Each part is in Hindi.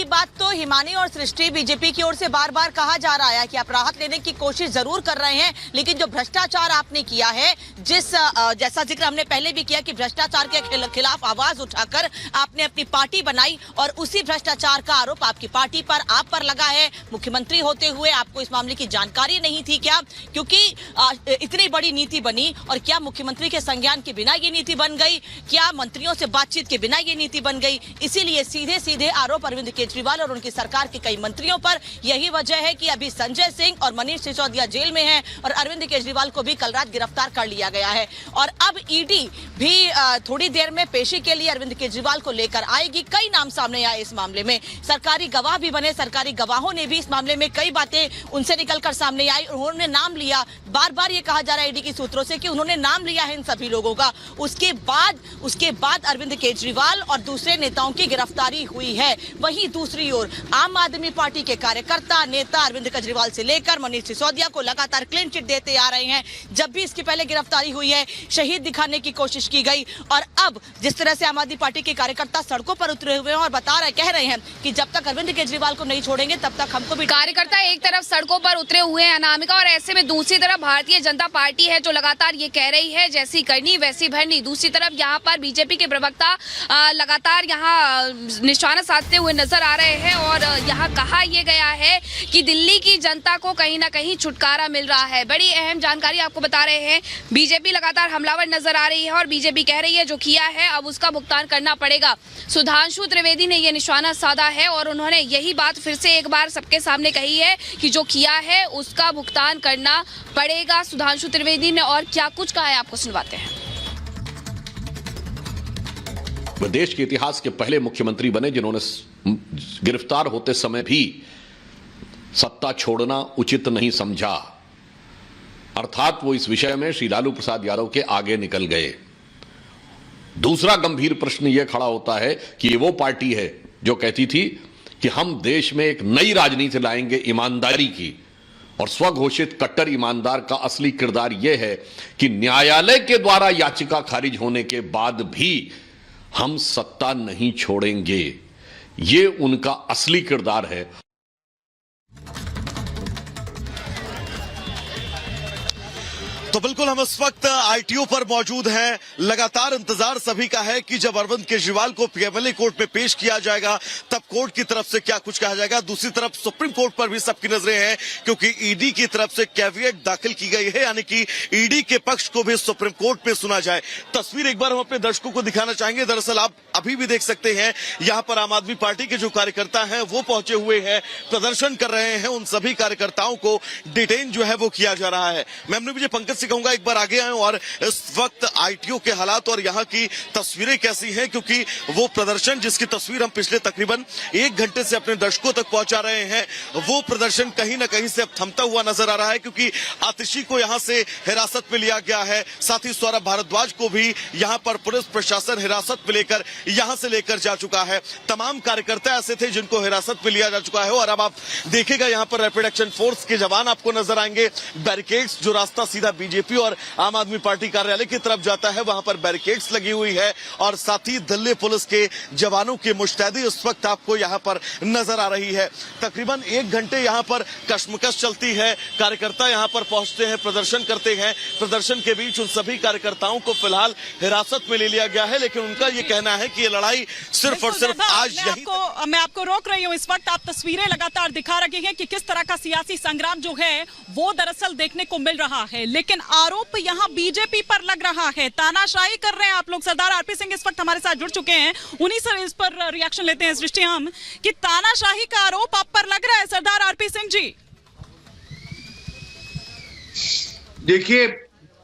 की बात तो हिमानी और सृष्टि, बीजेपी की ओर से बार बार कहा जा रहा है कि आप राहत लेने की कोशिश जरूर कर रहे हैं, लेकिन जो भ्रष्टाचार आपने किया है, जैसा जिक्र हमने पहले भी किया कि भ्रष्टाचार के खिलाफ आवाज उठाकर आपने अपनी पार्टी बनाई और उसी भ्रष्टाचार का आरोप आपकी पार्टी पर, आप पर लगा है। मुख्यमंत्री होते हुए आपको इस मामले की जानकारी नहीं थी क्या? क्योंकि इतनी बड़ी नीति बनी और क्या मुख्यमंत्री के संज्ञान के बिना ये नीति बन गई? क्या मंत्रियों से बातचीत के बिना ये नीति बन गई? इसीलिए सीधे सीधे आरोप अरविंद केजरीवाल और उनकी सरकार के कई मंत्रियों पर। यही वजह है कि अभी संजय सिंह और मनीष सिसोदिया जेल में हैं और अरविंद केजरीवाल को भी कल रात गिरफ्तार कर लिया गया है। और अब ईडी भी थोड़ी देर में पेशी के लिए अरविंद केजरीवाल को लेकर आएगी। कई नाम सामने आए इस मामले में, सरकारी गवाह भी बने, सरकारी गवाहों ने भी इस मामले में कई बातें उनसे निकलकर सामने आई। उन्होंने नाम लिया, बार बार ये कहा जा रहा है ईडी की सूत्रों से कि उन्होंने नाम लिया है इन सभी लोगों का। उसके बाद अरविंद केजरीवाल और दूसरे नेताओं की गिरफ्तारी हुई है। वहीं दूसरी ओर आम आदमी पार्टी के कार्यकर्ता नेता अरविंद केजरीवाल से लेकर मनीष सिसोदिया को लगातार क्लीन चिट देते आ रहे हैं। जब भी इसकी पहले गिरफ्तारी हुई है, शहीद दिखाने की कोशिश की गई और अब जिस तरह से आम आदमी पार्टी के कार्यकर्ता सड़कों पर उतरे हुए हैं और कह रहे हैं कि जब तक अरविंद केजरीवाल को नहीं छोड़ेंगे तब तक हमको भी। कार्यकर्ता एक तरफ सड़कों पर उतरे हुए हैं अनामिका, और ऐसे में दूसरी तरफ भारतीय जनता पार्टी है जो लगातार ये कह रही है जैसी करनी वैसी भरनी। दूसरी तरफ यहाँ पर बीजेपी के प्रवक्ता लगातार यहाँ निशाना साधते हुए नजर आ रहे हैं और यहाँ कहा यह गया है कि दिल्ली की जनता को कहीं ना कहीं छुटकारा मिल रहा है। बड़ी अहम जानकारी आपको बता रहे हैं, बीजेपी लगातार हमलावर नजर आ रही है और बीजेपी कह रही है जो किया है अब उसका भुगतान करना पड़ेगा। सुधांशु त्रिवेदी ने यह निशाना साधा है और उन्होंने यही बात फिर से एक बार सबके सामने कही है कि जो किया है उसका भुगतान करना पड़ेगा। सुधांशु त्रिवेदी ने और क्या कुछ कहा है आपको सुनवाते हैं। वह देश के इतिहास के पहले मुख्यमंत्री बने जिन्होंने गिरफ्तार होते समय भी सत्ता छोड़ना उचित नहीं समझा, अर्थात वो इस विषय में श्री लालू प्रसाद यादव के आगे निकल गए। दूसरा गंभीर प्रश्न यह खड़ा होता है कि ये वो पार्टी है जो कहती थी कि हम देश में एक नई राजनीति लाएंगे ईमानदारी की, और स्वघोषित कट्टर ईमानदार का असली किरदार यह है कि न्यायालय के द्वारा याचिका खारिज होने के बाद भी हम सत्ता नहीं छोड़ेंगे। ये उनका असली किरदार है। तो बिल्कुल हम इस वक्त आईटीओ पर मौजूद हैं। लगातार इंतजार सभी का है कि जब अरविंद केजरीवाल को पीएमएलए कोर्ट में पेश किया जाएगा तब कोर्ट की तरफ से क्या कुछ कहा जाएगा। दूसरी तरफ सुप्रीम कोर्ट पर भी सबकी नजरें हैं क्योंकि ईडी की तरफ से कैविएट दाखिल की गई है, यानी कि ईडी के पक्ष को भी सुप्रीम कोर्ट में सुना जाए। तस्वीर एक बार हम अपने दर्शकों को दिखाना चाहेंगे। दरअसल आप अभी भी देख सकते हैं यहाँ पर आम आदमी पार्टी के जो कार्यकर्ता हैं वो पहुंचे हुए हैं, प्रदर्शन कर रहे हैं। उन सभी कार्यकर्ताओं को डिटेन जो है वो किया जा रहा है। मैं अपने मुझे पंकज से कहूंगा एक बार आगे आए और इस वक्त आईटीओ के हालात और यहाँ की तस्वीरें कैसी हैं, क्योंकि वो प्रदर्शन जिसकी तस्वीर हम पिछले तकरीबन 1 घंटे से अपने दर्शकों तक पहुंचा रहे हैं, वो प्रदर्शन कहीं ना कहीं से अब थमता हुआ नजर आ रहा है क्योंकि आतिशी को यहाँ से हिरासत में लिया गया है। साथ ही सौरभ भारद्वाज को भी यहाँ पर पुलिस प्रशासन हिरासत में लेकर यहाँ से लेकर जा चुका है। तमाम कार्यकर्ता ऐसे थे जिनको हिरासत में लिया जा चुका है और अब आप देखेगा यहाँ पर रैपिड एक्शन फोर्स के जवान आपको नजर आएंगे। बैरिकेड्स जो रास्ता सीधा बीजेपी और आम आदमी पार्टी कार्यालय की तरफ जाता है वहां पर बैरिकेड्स लगी हुई है और साथ ही दिल्ली पुलिस के जवानों की मुस्तैदी इस वक्त आपको यहां पर नजर आ रही है। तकरीबन 1 घंटे यहां पर कशमकश चलती है। कार्यकर्ता यहां पर पहुंचते हैं, प्रदर्शन करते हैं। प्रदर्शन के बीच उन सभी कार्यकर्ताओं को फिलहाल हिरासत में ले लिया गया है, लेकिन उनका यह कहना है कि ये लड़ाई सिर्फ और सिर्फ आज मैं आपको रोक रही हूँ। इस वक्त आप तस्वीरें लगातार दिखा रहे हैं कि किस तरह का सियासी संग्राम जो है वो दरअसल देखने को मिल रहा है, लेकिन आरोप यहाँ बीजेपी पर लग रहा है, तानाशाही कर रहे हैं आप लोग। सरदार आरपी सिंह इस वक्त हमारे साथ जुड़ चुके हैं, उन्हीं से इस पर रिएक्शन लेते हैं। सृष्टि, हम कि तानाशाही का आरोप आप पर लग रहा है सरदार आरपी सिंह जी। देखिए,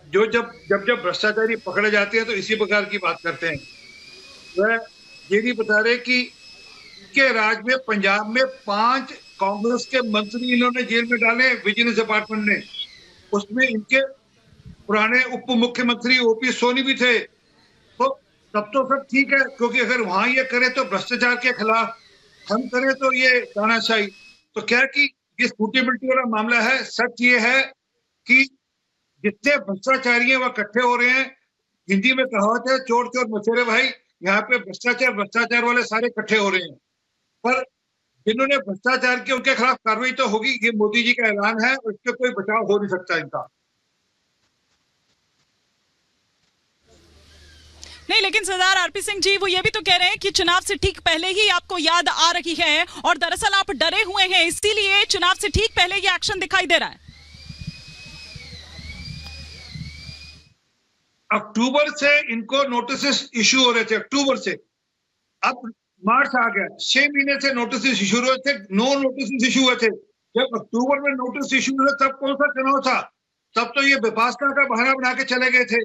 जब भ्रष्टाचारी पकड़े जाते हैं तो इसी प्रकार की बात करते हैं। वह ये नहीं बता रहे कि के राज में पंजाब में 5 कांग्रेस के मंत्री इन्होंने जेल में डाले विजिलेंस डिपार्टमेंट ने। उसमें इनके पुराने उप मुख्यमंत्री ओपी सोनी भी थे। तो तब तो सब ठीक है, क्योंकि अगर वहां ये करे तो भ्रष्टाचार के खिलाफ, हम करें तो ये तानाशाही। तो क्या कि ये सूटेबिलिटी वाला मामला है। सच ये है कि जितने भ्रष्टाचारी हैं वह इकट्ठे हो रहे हैं। हिंदी में कहावत है, चोर चोर मचेरे भाई। यहाँ पे भ्रष्टाचार वाले सारे इकट्ठे हो रहे हैं। पर जिन्होंने भ्रष्टाचार किया उनके खिलाफ कार्रवाई तो होगी, ये मोदी जी का ऐलान है और इससे कोई बचाव हो नहीं सकता इनका। नहीं, लेकिन सरदार आरपी सिंह जी वो ये भी तो कह रहे हैं कि चुनाव से ठीक पहले ही आपको याद आ रही है और दरअसल आप डरे हुए हैं, इसीलिए चुनाव से ठीक पहले ये एक्शन दिखाई दे रहा है। अक्टूबर से इनको नोटिस इशू हो रहे थे, अक्टूबर से, अब मार्च आ गया, 6 महीने से नोटिस इशू हुए थे, 9 नोटिस इशू हुए थे। जब अक्टूबर में नोटिस इशू हुए तब कौन सा चुनाव था? तब तो ये विपासना का बहाना बना के चले गए थे।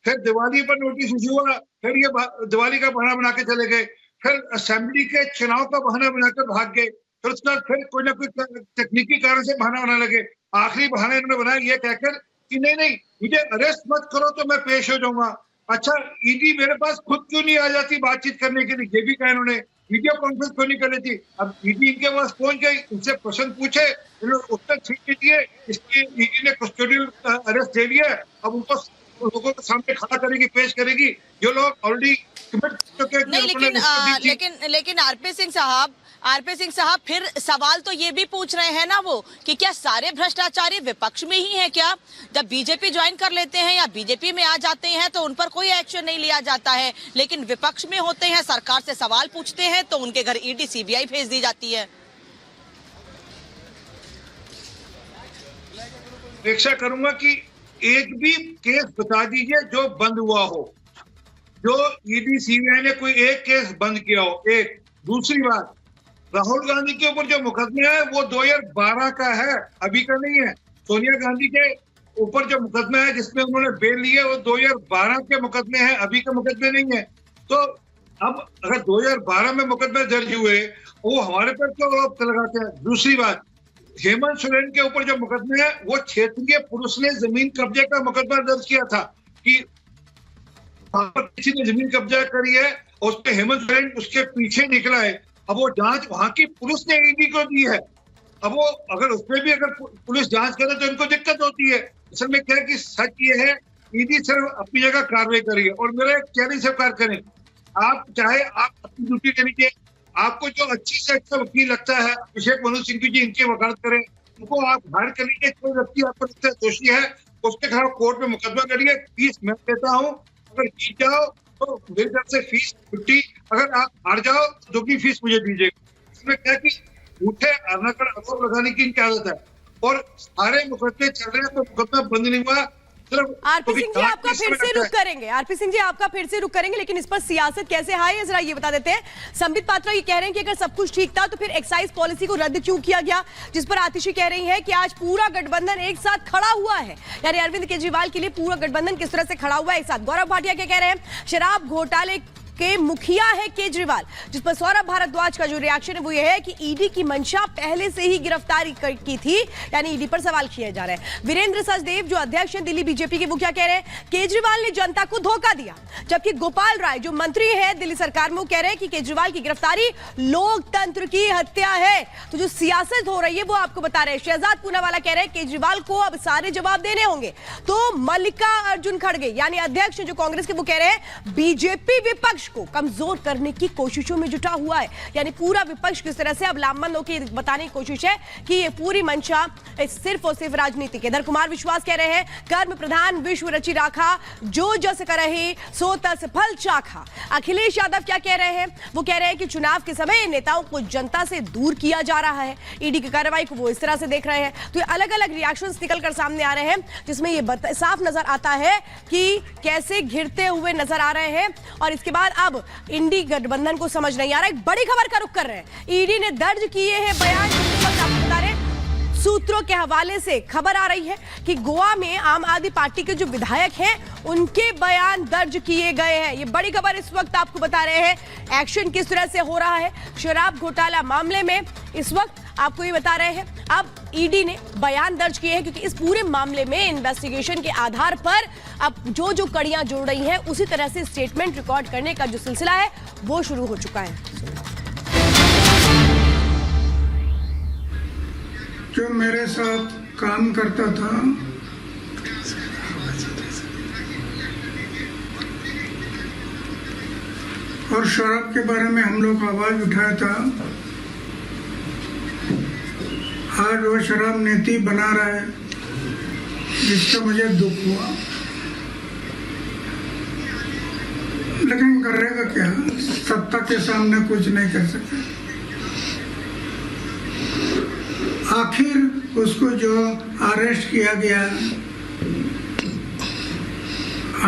फिर दिवाली पर नोटिस इशू हुआ, फिर ये दिवाली का बहाना बना के चले गए, फिर असेंबली के चुनाव का बहाना बनाकर भाग गए, फिर उसके बाद फिर कोई ना कोई तकनीकी कारण से बहाना बनाने लगे। आखिरी बहाना इन्होंने बनाया ये कहकर कि नहीं मुझे अरेस्ट मत करो तो मैं पेश हो जाऊंगा। अच्छा, ईडी मेरे पास खुद क्यों नहीं आ जाती बातचीत करने के लिए? ये भी कहा इन्होंने, वीडियो कॉन्फ्रेंस क्यों नहीं कर रही थी? अब ईडी इनके पास पहुंच गई, इनसे प्रश्न पूछे, इन्होंने उत्तर ठीक नहीं दिए, इसलिए ईडी ने कस्टोडियल अरेस्ट दे लिया। अब उनको लोगों के सामने खड़ा करेगी, पेश करेगी। जो लोग ऑलरेडी कमिट कर चुके हैं। नहीं, लेकिन आरपी सिंह साहब फिर सवाल तो ये भी पूछ रहे हैं ना वो कि क्या सारे भ्रष्टाचारी विपक्ष में ही हैं क्या? जब बीजेपी ज्वाइन कर लेते हैं या बीजेपी में आ जाते हैं तो उन पर कोई एक्शन नहीं लिया जाता है, लेकिन विपक्ष में होते हैं, सरकार से सवाल पूछते हैं तो उनके घर ईडी सीबीआई भेज दी जाती है। अपेक्षा करूंगा कि एक भी केस बता दीजिए जो बंद हुआ हो, जो ईडी सीबीआई ने कोई एक केस बंद किया हो। एक दूसरी बात, राहुल गांधी के ऊपर जो मुकदमा है वो 2012 का है, अभी का नहीं है। सोनिया गांधी के ऊपर जो मुकदमा है जिसमें उन्होंने बेल ली है वो 2012 के मुकदमे हैं, अभी के मुकदमे नहीं है। तो अब अगर 2012 में मुकदमे दर्ज हुए वो हमारे पर क्यों आरोप लगाते हैं? दूसरी बात, हेमंत सोरेन के ऊपर जो मुकदमे है वो क्षेत्रीय पुरुष ने जमीन कब्जे का मुकदमा दर्ज किया था कि किसी ने जमीन कब्जा करी है और उस पर हेमंत सोरेन उसके पीछे निकला है। अब वो जांच वहां की पुलिस ने ईडी को दी है। अब वो अगर उसमें भी अगर पुलिस जांच करे तो इनको दिक्कत होती है। असल में क्या है कि सच ये है, ईडी सिर्फ अपनी जगह कार्रवाई करिए और मेरा चैलेंज स्वीकार करें। आप चाहे आप अपनी ड्यूटी के लीजिए, आपको जो अच्छी से अच्छा वकील लगता है, अभिषेक मनु सिंघवी जी इनकी वकालत करें, उनको आप हायर कर लीजिए। कोई व्यक्ति आपको लगता है दोषी है उसके खिलाफ कोर्ट में मुकदमा करिए, फीस मैं देता हूँ। अगर जीत जाओ तो मेरी तरफ से फीस 50, अगर आप हार जाओ तो दोगुनी फीस मुझे दीजिएगा। इसमें क्या कि झूठे अनाकर आरोप लगाने की इनकी आदत है और सारे मुकदमे चल रहे हैं तो मुकदमा बंद नहीं हुआ। आरपी सिंह जी आपका फिर से रुक करेंगे, आरपी सिंह जी आपका फिर से रुक करेंगे, लेकिन इस पर सियासत कैसे है जरा ये बता देते हैं। संबित पात्रा ये कह रहे हैं कि अगर सब कुछ ठीक था तो फिर एक्साइज पॉलिसी को रद्द क्यों किया गया, जिस पर आतिशी कह रही है कि आज पूरा गठबंधन एक साथ खड़ा हुआ है, यानी अरविंद केजरीवाल के लिए पूरा गठबंधन किस तरह से खड़ा हुआ है एक साथ। गौरव भाटिया क्या कह रहे हैं, शराब घोटाले के मुखिया है केजरीवाल, जिस पर सौरभ भारद्वाज का जो रिएक्शन है वो ये है कि ईडी की मंशा पहले से ही गिरफ्तारी की थी, यानी ईडी पर सवाल किए जा रहे हैं। वीरेंद्र सचदेव जो अध्यक्ष हैं दिल्ली बीजेपी के, वो क्या कह रहे हैं, केजरीवाल ने जनता को धोखा दिया। जबकि गोपाल राय जो मंत्री है दिल्ली सरकार में, वो कह रहे हैं कि केजरीवाल की गिरफ्तारी लोकतंत्र की हत्या है। तो जो सियासत हो रही है वो आपको बता रहे हैं। शहजाद पूनावाला कह रहे हैं केजरीवाल को अब सारे जवाब देने होंगे। तो मल्लिकार्जुन खड़गे यानी अध्यक्ष जो कांग्रेस के, वो कह रहे हैं बीजेपी विपक्ष को कमजोर करने की कोशिशों में जुटा हुआ है, यानी पूरा विपक्ष किस तरह से अब लामबंद होकर बताने की कोशिश है कि ये पूरी मंशा सिर्फ और सिर्फ राजनीतिक है। इधर कुमार विश्वास कह रहे हैं कर्म प्रधान विश्व रचि राखा, जो जस करहि सो तस फल चाखा। अखिलेश यादव क्या कह रहे हैं, वो कह रहे हैं कि चुनाव के समय नेताओं को जनता से दूर किया जा रहा है, ईडी की कार्रवाई को वो इस तरह से देख रहे हैं। तो ये अलग अलग रिएक्शंस निकलकर सामने आ रहे हैं, जिसमें ये साफ नजर आता है कि कैसे घिरते हुए नजर आ रहे हैं। और इसके बाद अब इंडी गठबंधन को समझ नहीं आ रहा। एक बड़ी खबर का रुख कर रहे हैं, ईडी ने दर्ज किए हैं बयान। आपको बता रहे सूत्रों के हवाले से खबर आ रही है कि गोवा में आम आदमी पार्टी के जो विधायक हैं उनके बयान दर्ज किए गए हैं। ये बड़ी खबर इस वक्त आपको बता रहे हैं एक्शन किस तरह से हो रहा है शराब घोटाला मामले में। इस वक्त आपको ये बता रहे हैं अब ईडी ने बयान दर्ज किए हैं, क्योंकि इस पूरे मामले में इन्वेस्टिगेशन के आधार पर अब जो जो कड़ियां जोड़ रही हैं उसी तरह से स्टेटमेंट रिकॉर्ड करने का जो सिलसिला है वो शुरू हो चुका है। जो मेरे साथ काम करता था और शराब के बारे में हम लोग आवाज उठाया था, आज वो शराब नीति बना रहा है, जिसका मुझे दुख हुआ। लेकिन करेगा क्या, सत्ता के सामने कुछ नहीं कर सकता। आखिर उसको जो अरेस्ट किया गया,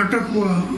अटक हुआ,